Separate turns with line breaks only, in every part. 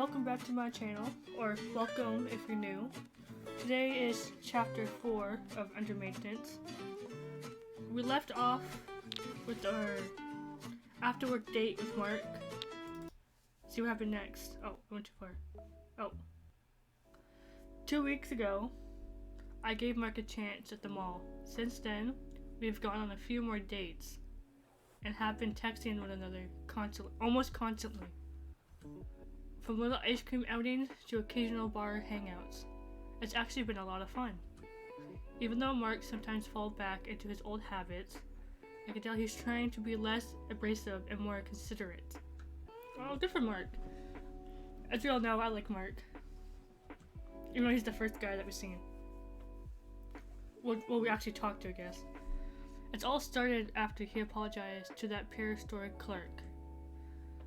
welcome back to my channel, or welcome if you're new. Today is chapter 4 of Under Maintenance. We left off with our after work date with Mark. See what happened next. Oh, I went too far. Oh. 2 weeks ago, I gave Mark a chance at the mall. Since then, we've gone on a few more dates and have been texting one another almost constantly. From little ice cream outings to occasional bar hangouts. It's actually been a lot of fun. Even though Mark sometimes falls back into his old habits, I can tell he's trying to be less abrasive and more considerate. Oh, good for Mark. As we all know, I like Mark. Even though he's the first guy that we've seen. Well, we actually talked to, I guess. It's all started after he apologized to that prehistoric clerk.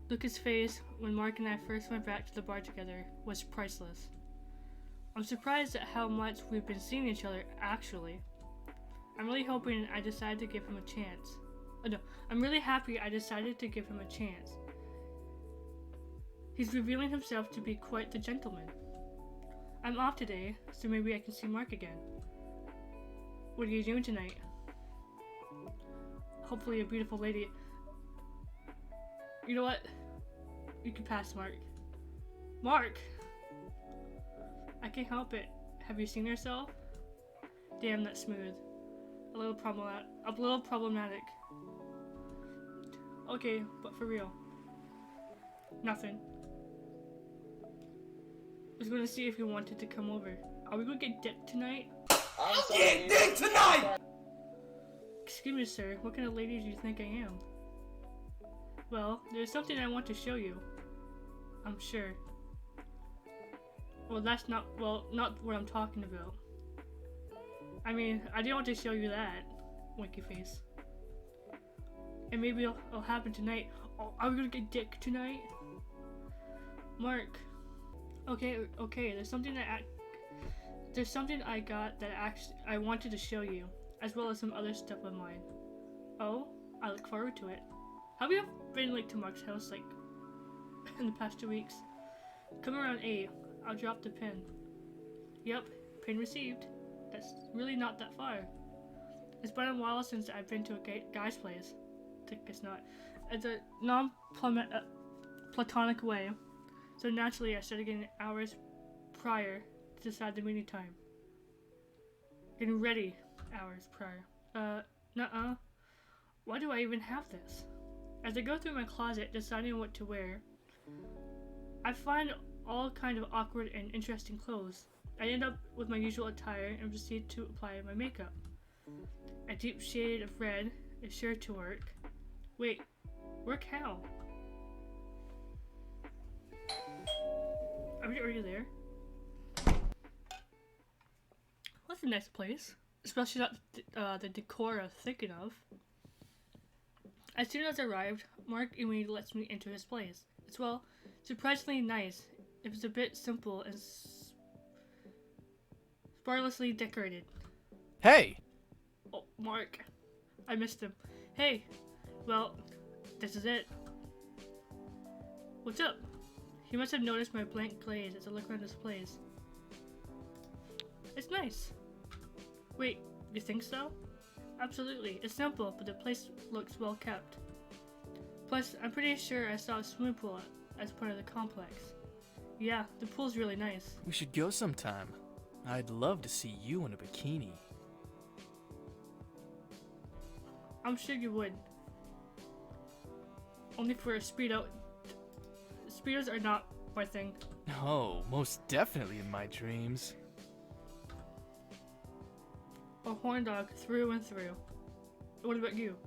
Lucas' face when Mark and I first went back to the bar together was priceless. I'm surprised at how much we've been seeing each other, actually. I'm really hoping I decided to give him a chance. I'm really happy I decided to give him a chance. He's revealing himself to be quite the gentleman. I'm off today, so maybe I can see Mark again. What are you doing tonight? Hopefully a beautiful lady. You know what? You can pass, Mark. Mark! I can't help it. Have you seen yourself? Damn, that's smooth. A little problematic. Okay, but for real. Nothing. I was gonna see if you wanted to come over. Are we gonna get dick tonight?
I'm getting dick tonight!
Excuse me, sir. What kind of lady do you think I am? Well, there's something I want to show you. I'm sure. Well, that's not what I'm talking about. I mean, I didn't want to show you that, winky face. And maybe it'll happen tonight. Oh, are we gonna get dick tonight? Mark. Okay, there's something I got that I wanted to show you, as well as some other stuff of mine. Oh, I look forward to it. Have you been to Mark's house in the past 2 weeks? Come around 8. I'll drop the pin. Yep, pin received. That's really not that far. It's been a while since I've been to a guy's place. It's not. It's a non-platonic way. So naturally, I started getting hours prior to decide the meeting time. Getting ready hours prior. Nuh-uh. Why do I even have this? As I go through my closet deciding what to wear, I find all kind of awkward and interesting clothes. I end up with my usual attire and proceed to apply my makeup. A deep shade of red is sure to work. Wait, work how? Are you there? That's a nice place. Especially not the decor I was thinking of. As soon as I arrived, Mark immediately lets me into his place. It's, well, surprisingly nice. It was a bit simple and sparsely decorated.
Hey!
Oh, Mark. I missed him. Hey. Well, this is it. What's up? He must have noticed my blank glaze as I look around this place. It's nice. Wait, you think so? Absolutely. It's simple, but the place looks well kept. Plus, I'm pretty sure I saw a swimming pool as part of the complex. Yeah, the pool's really nice.
We should go sometime. I'd love to see you in a bikini.
I'm sure you would. Only for a speedo. Speedos are not my thing.
Oh, most definitely in my dreams.
A horn dog through and through. What about you?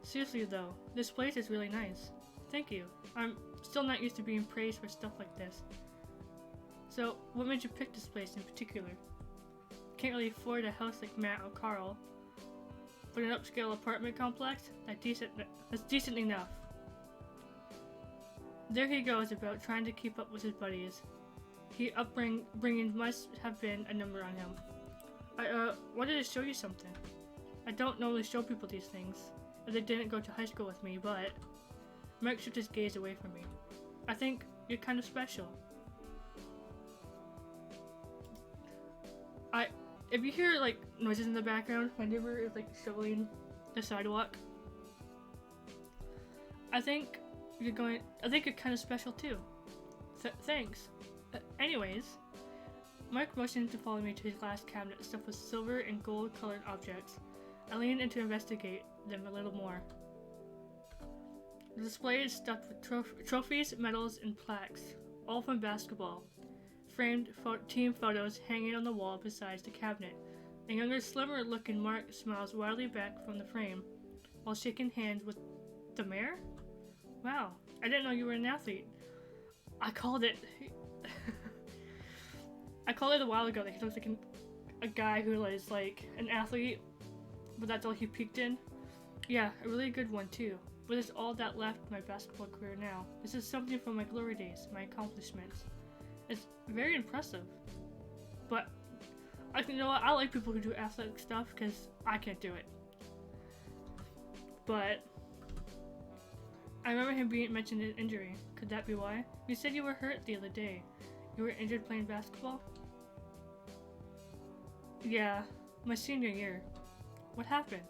Seriously though, this place is really nice. Thank you. I'm still not used to being praised for stuff like this. So, what made you pick this place in particular? Can't really afford a house like Matt or Carl, but an upscale apartment complex? That's decent enough. There he goes about trying to keep up with his buddies. His upbringing must have been a number on him. I wanted to show you something. I don't normally show people these things, as they didn't go to high school with me, but Mark shifted his gaze away from me. I think you're kind of special. if you hear like noises in the background, my neighbor is like shoveling the sidewalk. I think you're kind of special too. Thanks. Anyways, Mike motioned to follow me to his glass cabinet stuffed with silver and gold colored objects. I leaned in to investigate them a little more. The display is stuffed with trophies, medals, and plaques, all from basketball. Framed team photos hanging on the wall beside the cabinet. A younger, slimmer-looking Mark smiles wildly back from the frame, while shaking hands with the mayor? Wow, I didn't know you were an athlete. I called it a while ago that he looks like a guy who is like an athlete, but that's all he peaked in. Yeah, a really good one too. But it's all that left my basketball career now. This is something from my glory days, my accomplishments. It's very impressive. But you know what? I like people who do athletic stuff because I can't do it. But I remember him being mentioned an injury. Could that be why? You said you were hurt the other day. You were injured playing basketball? Yeah, my senior year. What happened?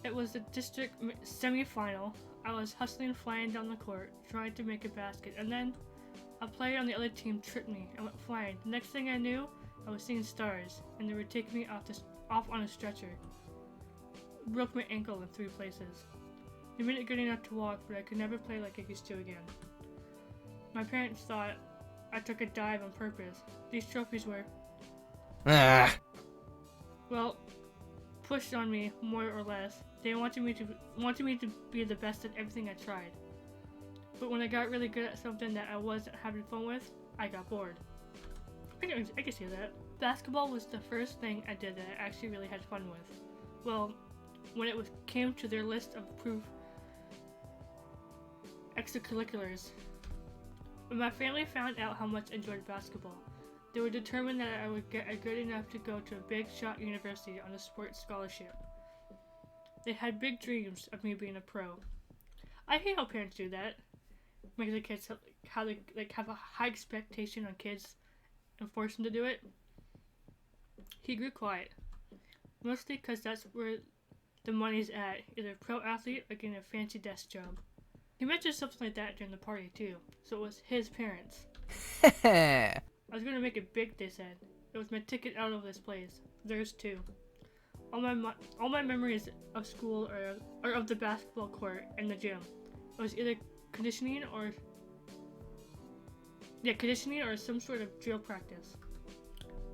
It was the district semi-final. I was hustling, flying down the court, trying to make a basket, and then a player on the other team tripped me and went flying. The next thing I knew, I was seeing stars, and they were taking me off on a stretcher. Broke my ankle in 3 places. They made it good enough to walk, but I could never play like I used to again. My parents thought I took a dive on purpose. These trophies were, well, pushed on me more or less. They wanted me to be the best at everything I tried. But when I got really good at something that I wasn't having fun with, I got bored. I can see that. Basketball was the first thing I did that I actually really had fun with. Well, when it came to their list of approved extracurriculars. When my family found out how much I enjoyed basketball, they were determined that I would get good enough to go to a big shot university on a sports scholarship. They had big dreams of me being a pro. I hate how parents do that. Make the kids have a high expectation on kids and force them to do it. He grew quiet, mostly because that's where the money's at, either pro athlete or getting a fancy desk job. He mentioned something like that during the party too, so it was his parents. I was gonna make it big, they said. It was my ticket out of this place. Theirs too. All my memories of school are of the basketball court and the gym. It was either conditioning or some sort of drill practice.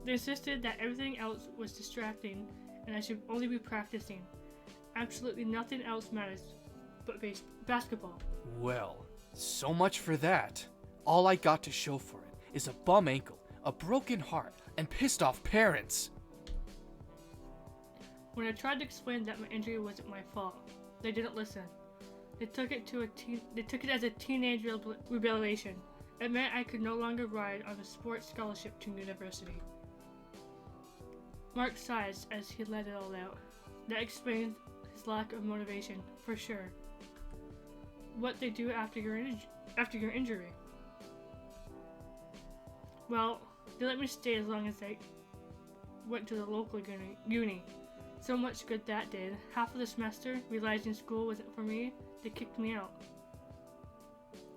They insisted that everything else was distracting and I should only be practicing. Absolutely nothing else matters but basketball.
Well, so much for that. All I got to show for it is a bum ankle, a broken heart, and pissed off parents.
When I tried to explain that my injury wasn't my fault, they didn't listen. They took it as a teenage rebellion. It meant I could no longer ride on a sports scholarship to university. Mark sighs as he let it all out. That explains his lack of motivation, for sure. What they do after your injury? Well, they let me stay as long as I went to the local uni. So much good that did. Half of the semester, realizing school wasn't for me, they kicked me out.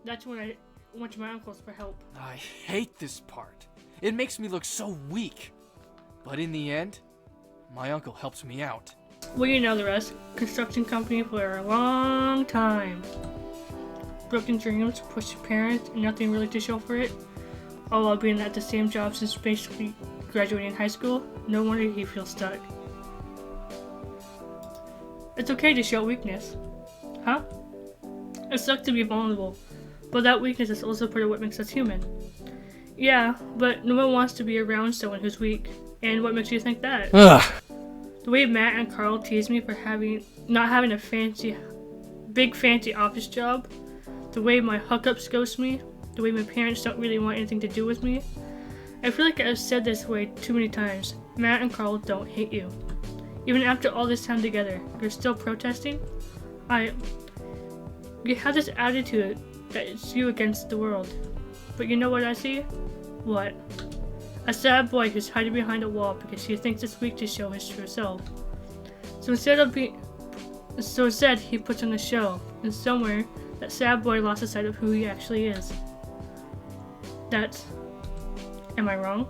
That's when I went to my uncle's for help.
I hate this part. It makes me look so weak. But in the end, my uncle helps me out.
Well, you know the rest. Construction company for a long time. Broken dreams, pushed parents, and nothing really to show for it. All while being at the same job since basically graduating high school. No wonder he feels stuck. It's okay to show weakness. Huh? It sucks to be vulnerable, but that weakness is also part of what makes us human. Yeah, but no one wants to be around someone who's weak. And what makes you think that?
Ugh.
The way Matt and Carl tease me for not having a big fancy office job, the way my hookups ghost me, the way my parents don't really want anything to do with me. I feel like I've said this way too many times. Matt and Carl don't hate you. Even after all this time together, you're still protesting? You have this attitude that it's you against the world. But you know what I see? What? A sad boy who's hiding behind a wall because he thinks it's weak to show his true self. So instead, he puts on a show, and somewhere, that sad boy lost sight of who he actually is. Am I wrong?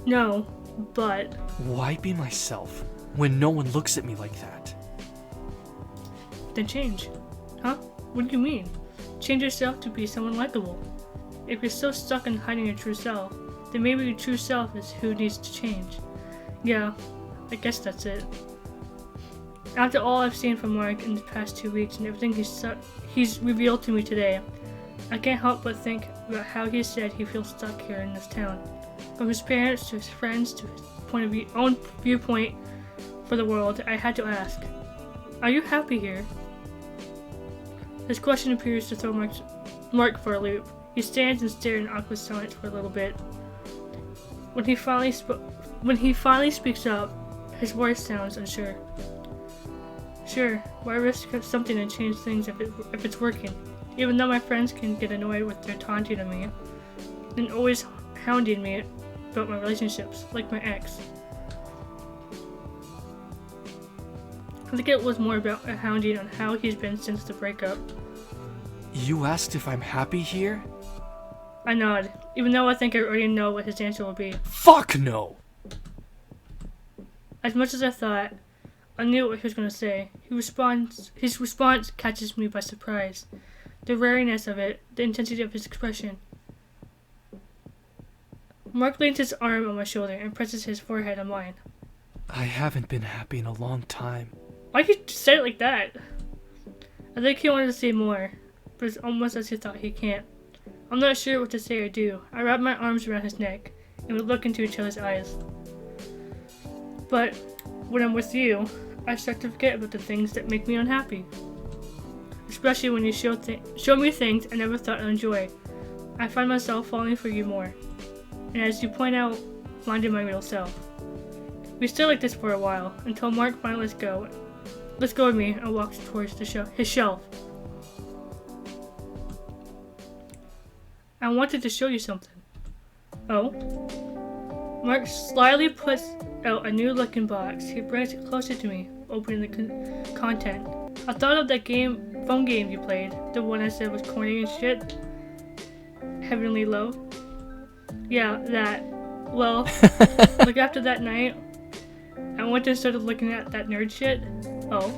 No, but...
Why be myself when no one looks at me like that?
Then change. Huh? What do you mean? Change yourself to be someone likable. If you're so stuck in hiding your true self, then maybe your true self is who needs to change. Yeah, I guess that's it. After all I've seen from Mark in the past 2 weeks and everything he's revealed to me today, I can't help but think about how he said he feels stuck here in this town. From his parents to his friends to his own viewpoint for the world, I had to ask, are you happy here? This question appears to throw Mark for a loop. He stands and stares in awkward silence for a little bit. When he finally speaks up, his voice sounds unsure. Sure, why risk something and change things if it's working? Even though my friends can get annoyed with their taunting of me and always hounding me about my relationships, like my ex. I think it was more about a hounding on how he's been since the breakup.
You asked if I'm happy here?
I nod, even though I think I already know what his answer will be.
Fuck no!
As much as I thought, I knew what he was going to say. His response catches me by surprise. The rareness of it, the intensity of his expression. Mark leans his arm on my shoulder and presses his forehead on mine.
I haven't been happy in a long time.
Why'd you say it like that? I think he wanted to say more, but it's almost as he thought he can't. I'm not sure what to say or do. I wrap my arms around his neck, and we look into each other's eyes. But when I'm with you, I start to forget about the things that make me unhappy. Especially when you show me things I never thought I'd enjoy. I find myself falling for you more. And as you point out, finding my real self. We stay like this for a while, until Mark finally lets go of me and walks towards his shelf. I wanted to show you something. Oh? Mark slyly puts out a new looking box. He brings it closer to me, opening the content. I thought of that phone game you played, the one I said was corny and shit. Heavenly Love. Yeah, that. Well, like after that night, I went and started looking at that nerd shit. Oh.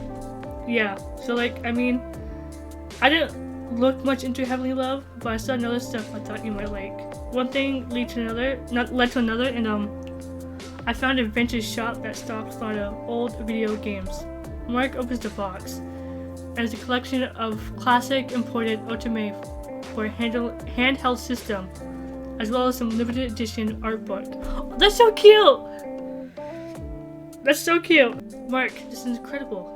Yeah, so I didn't look much into Heavenly Love, but I saw another stuff I thought you might like. One thing led to another, and I found a vintage shop that stocks a lot of old video games. Mark opens the box, and it's a collection of classic imported Otome for a handheld system, as well as some limited edition art book. Oh, that's so cute! That's so cute! Mark, this is incredible.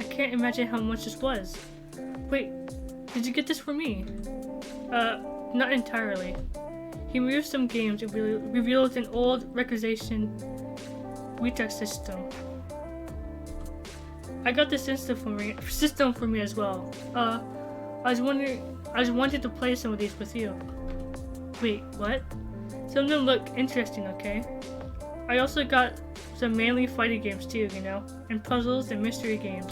I can't imagine how much this was. Wait, did you get this for me? Not entirely. He removes some games and reveals an old recordization Vita system. I got this system for me as well. I was wanting to play some of these with you. Wait, what? Some of them look interesting, okay? I also got some manly fighting games too, and puzzles and mystery games.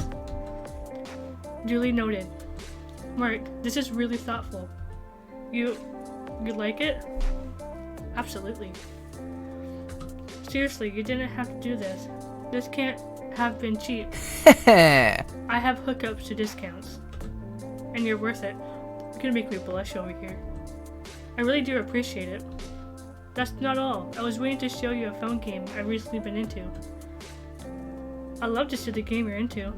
Duly noted. Mark, this is really thoughtful. You like it? Absolutely. Seriously, you didn't have to do this. This can't have been cheap. I have hookups to discounts. And you're worth it. You're gonna make me blush over here. I really do appreciate it. That's not all. I was waiting to show you a phone game I've recently been into. I'd love to see the game you're into.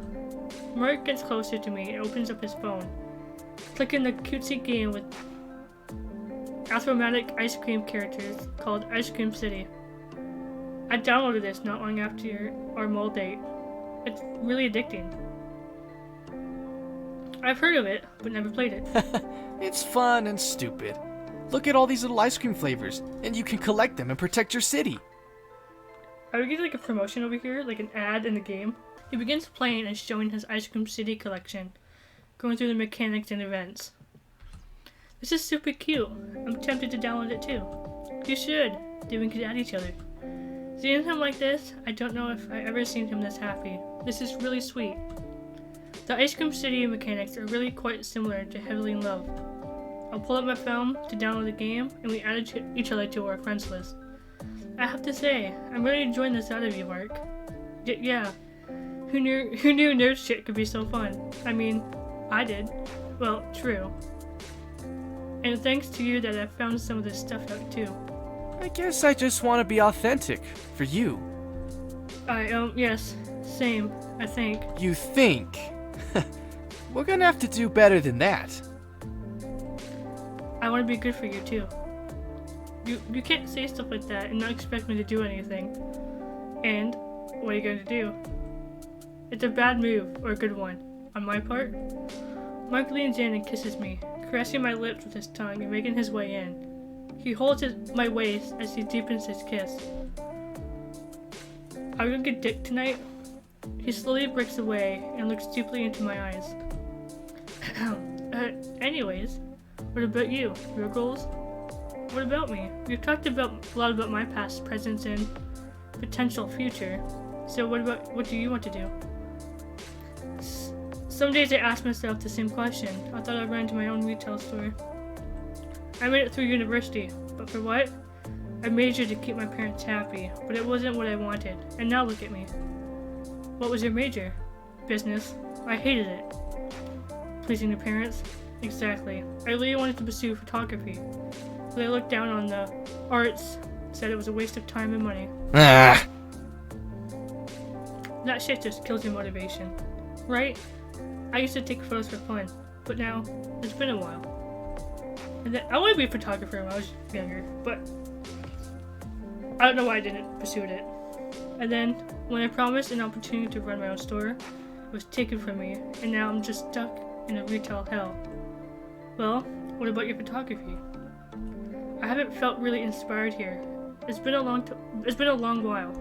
Mark gets closer to me and opens up his phone. Clicking the cutesy game with athromatic ice cream characters called Ice Cream City. I downloaded this not long after our mall date. It's really addicting. I've heard of it, but never played it.
It's fun and stupid. Look at all these little ice cream flavors, and you can collect them and protect your city.
Are we getting a promotion over here, like an ad in the game? He begins playing and showing his Ice Cream City collection, going through the mechanics and events. This is super cute. I'm tempted to download it too. You should. Then we could add each other. Seeing him like this, I don't know if I ever seen him this happy. This is really sweet. The Ice Cream City mechanics are really quite similar to Heavily in Love. I'll pull up my phone to download the game, and we added each other to our friends list. I have to say, I'm really enjoying this out of you, Mark. Yeah, who knew nerd shit could be so fun? I mean, I did. Well, true. And thanks to you that I found some of this stuff out too.
I guess I just want to be authentic for you.
Yes, same, I think.
You think? We're gonna have to do better than that.
I want to be good for you too. You can't say stuff like that and not expect me to do anything. And what are you going to do? It's a bad move, or a good one, on my part. Mark leans in and kisses me, caressing my lips with his tongue and making his way in. He holds my waist as he deepens his kiss. Are we gonna get dick tonight? He slowly breaks away and looks deeply into my eyes. Anyways, what about you? Your goals? What about me? We've talked a lot about my past, present, and potential future. So what do you want to do? Some days I ask myself the same question. I thought I'd run to my own retail store. I made it through university, but for what? I majored to keep my parents happy, but it wasn't what I wanted, and now look at me. What was your major? Business. I hated it. Pleasing your parents? Exactly. I really wanted to pursue photography, but I looked down on the arts, said it was a waste of time and money.
Ah.
That shit just kills your motivation, right? I used to take photos for fun, but now it's been a while. And then I wanted to be a photographer when I was younger, but I don't know why I didn't pursue it. And then when I promised an opportunity to run my own store, it was taken from me, and now I'm just stuck in a retail hell. Well, what about your photography? I haven't felt really inspired here. It's been a long while.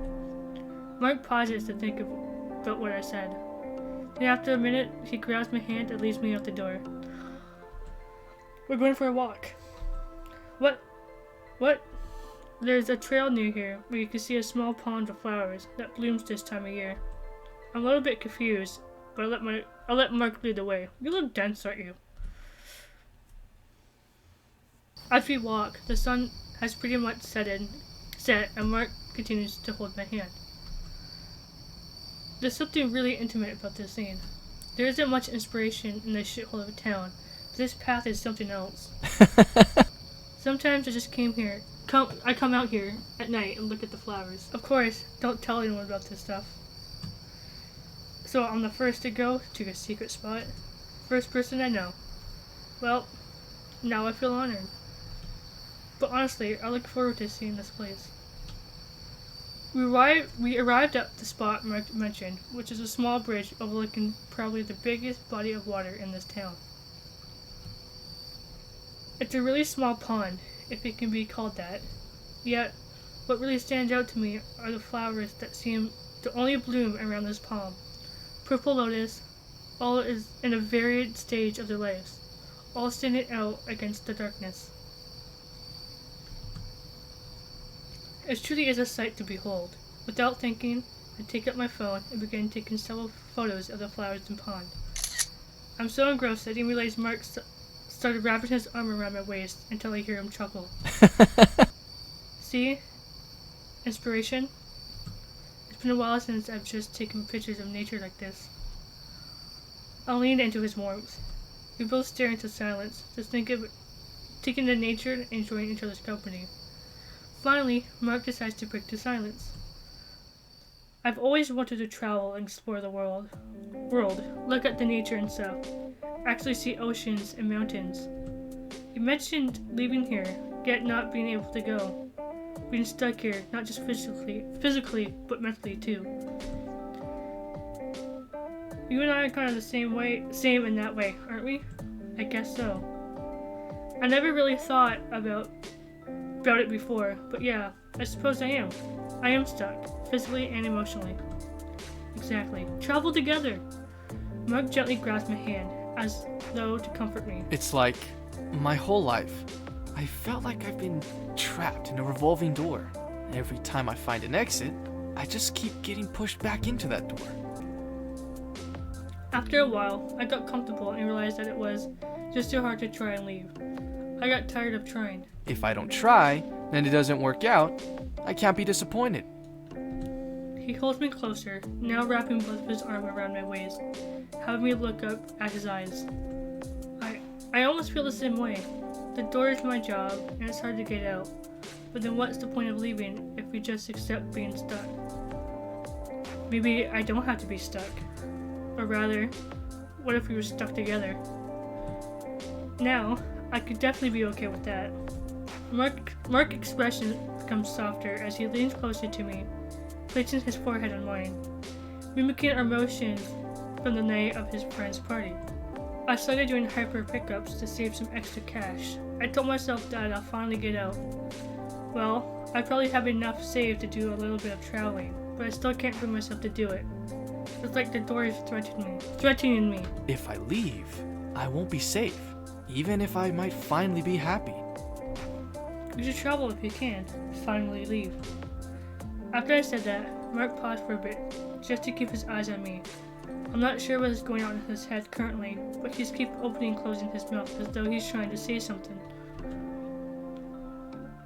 Mark pauses to think about what I said. And after a minute, he grabs my hand and leads me out the door. We're going for a walk. What? There's a trail near here where you can see a small pond of flowers that blooms this time of year. I'm a little bit confused, but I'll let Mark lead the way. You look dense, aren't you? As we walk, the sun has pretty much set, and Mark continues to hold my hand. There's something really intimate about this scene. There isn't much inspiration in this shithole of a town, but this path is something else. Sometimes I just I come out here at night and look at the flowers. Of course, don't tell anyone about this stuff. So I'm the first to go to your secret spot. First person I know. Well, now I feel honored. But honestly, I look forward to seeing this place. We arrived at the spot Mark mentioned, which is a small bridge overlooking probably the biggest body of water in this town. It's a really small pond, if it can be called that. Yet, what really stands out to me are the flowers that seem to only bloom around this pond. Purple lotus, all is in a varied stage of their lives, all standing out against the darkness. It truly is a sight to behold. Without thinking, I take up my phone and begin taking several photos of the flowers and pond. I'm so engrossed that I didn't realize Mark started wrapping his arm around my waist until I hear him chuckle. See? Inspiration? It's been a while since I've just taken pictures of nature like this. I leaned into his warmth. We both stare into silence, just taking in nature and enjoying each other's company. Finally, Mark decides to break the silence. I've always wanted to travel and explore the world, look at the nature and stuff, actually see oceans and mountains. You mentioned leaving here, yet not being able to go. Being stuck here, not just physically, but mentally too. You and I are kind of the same in that way, aren't we? I guess so. I never really thought about it before, but yeah, I suppose I am. I am stuck, physically and emotionally. Exactly. Travel together! Mark gently grabs my hand, as though to comfort me.
It's like my whole life. I felt like I've been trapped in a revolving door. Every time I find an exit, I just keep getting pushed back into that door.
After a while, I got comfortable and realized that it was just too hard to try and leave. I got tired of trying.
If I don't try, and it doesn't work out, I can't be disappointed.
He holds me closer, now wrapping both of his arms around my waist, having me look up at his eyes. I almost feel the same way. The door is my job, and it's hard to get out. But then what's the point of leaving if we just accept being stuck? Maybe I don't have to be stuck. Or rather, what if we were stuck together? Now, I could definitely be okay with that. Mark's expression becomes softer as he leans closer to me, placing his forehead on mine, mimicking our motions from the night of his friend's party. I started doing hyper pickups to save some extra cash. I told myself that I'll finally get out. Well, I probably have enough saved to do a little bit of traveling, but I still can't bring myself to do it. It's like the door is threatening me.
If I leave, I won't be safe, even if I might finally be happy.
You should travel if you can, finally leave. After I said that, Mark paused for a bit, just to keep his eyes on me. I'm not sure what is going on in his head currently, but he keeps opening and closing his mouth as though he's trying to say something.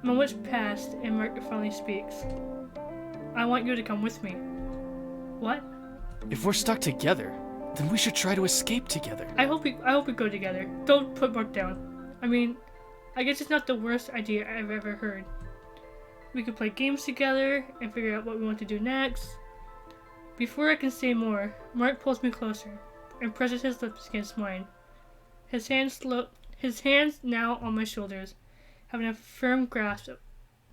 Moments pass and Mark finally speaks. I want you to come with me. What?
If we're stuck together, then we should try to escape together.
I hope we go together. Don't put Mark down. I mean, I guess it's not the worst idea I've ever heard. We could play games together and figure out what we want to do next. Before I can say more, Mark pulls me closer and presses his lips against mine. His hands now on my shoulders, having a firm grasp of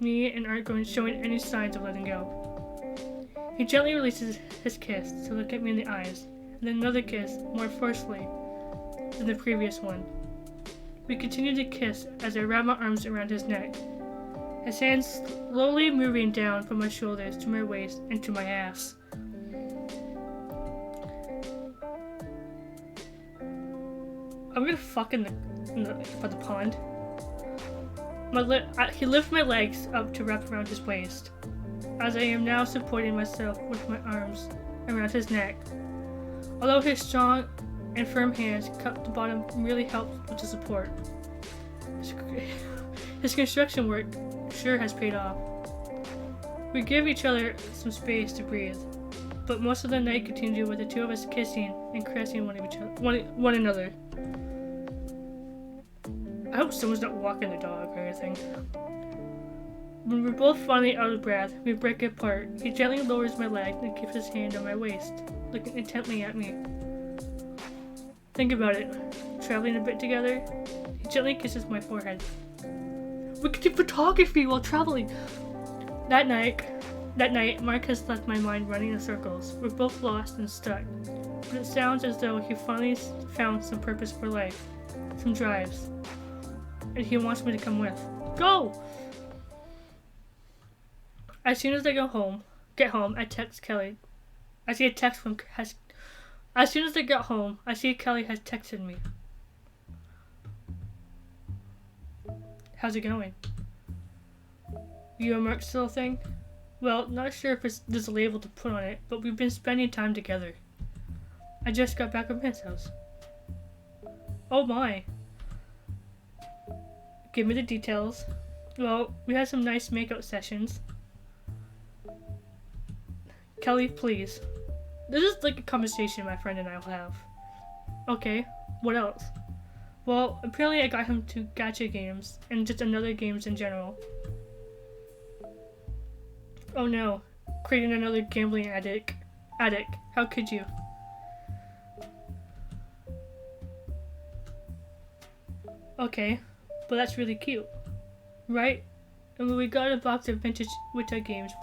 me and aren't showing any signs of letting go. He gently releases his kiss to look at me in the eyes, and then another kiss, more forcefully than the previous one. We continue to kiss as I wrap my arms around his neck, his hands slowly moving down from my shoulders to my waist and to my ass. I'm gonna fuck by the pond. He lifts my legs up to wrap around his waist, as I am now supporting myself with my arms around his neck. Although his strong and firm hands cut the bottom really helps with the support. His construction work sure has paid off. We give each other some space to breathe, but most of the night continued with the two of us kissing and caressing one another. I hope someone's not walking the dog or anything. When we're both finally out of breath, we break apart. He gently lowers my leg and keeps his hand on my waist, looking intently at me. Think about it. Traveling a bit together? He gently kisses my forehead. We could do photography while traveling! That night, Mark has left my mind running in circles. We're both lost and stuck. But it sounds as though he finally found some purpose for life. Some drives. And he wants me to come with. Go! As soon as I get home, I text Kelly. As soon as I get home, I see Kelly has texted me. How's it going? You and Mark still a thing? Well, not sure if there's a label to put on it, but we've been spending time together. I just got back from his house. Oh my. Give me the details. Well, we had some nice makeout sessions. Kelly, please. This is like a conversation my friend and I will have. Okay, what else? Well, apparently I got him to gacha games and just another games in general. Oh no, creating another gambling addict. How could you? Okay, but that's really cute, right? And we got a box of vintage Witcher games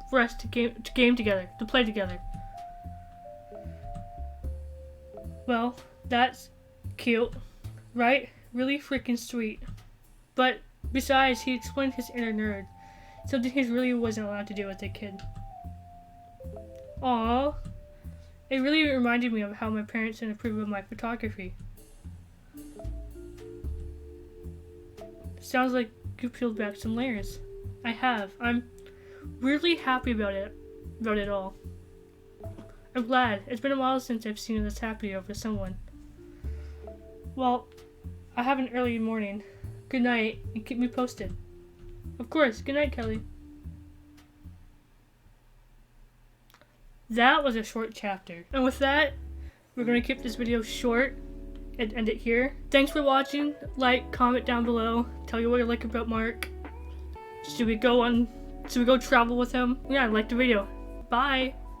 for us to game together, to play together. Well, that's cute, right? Really freaking sweet. But besides, he explained his inner nerd, something he really wasn't allowed to do as a kid. Aww. It really reminded me of how my parents didn't approve of my photography. Sounds like you peeled back some layers. I have. I'm really happy about it all. I'm glad. It's been a while since I've seen you this happy over someone. Well, I have an early morning. Good night, and keep me posted. Of course. Good night, Kelly. That was a short chapter. And with that, we're going to keep this video short and end it here. Thanks for watching. Like, comment down below. Tell you what you like about Mark. Should we go travel with him? Yeah, like the video. Bye.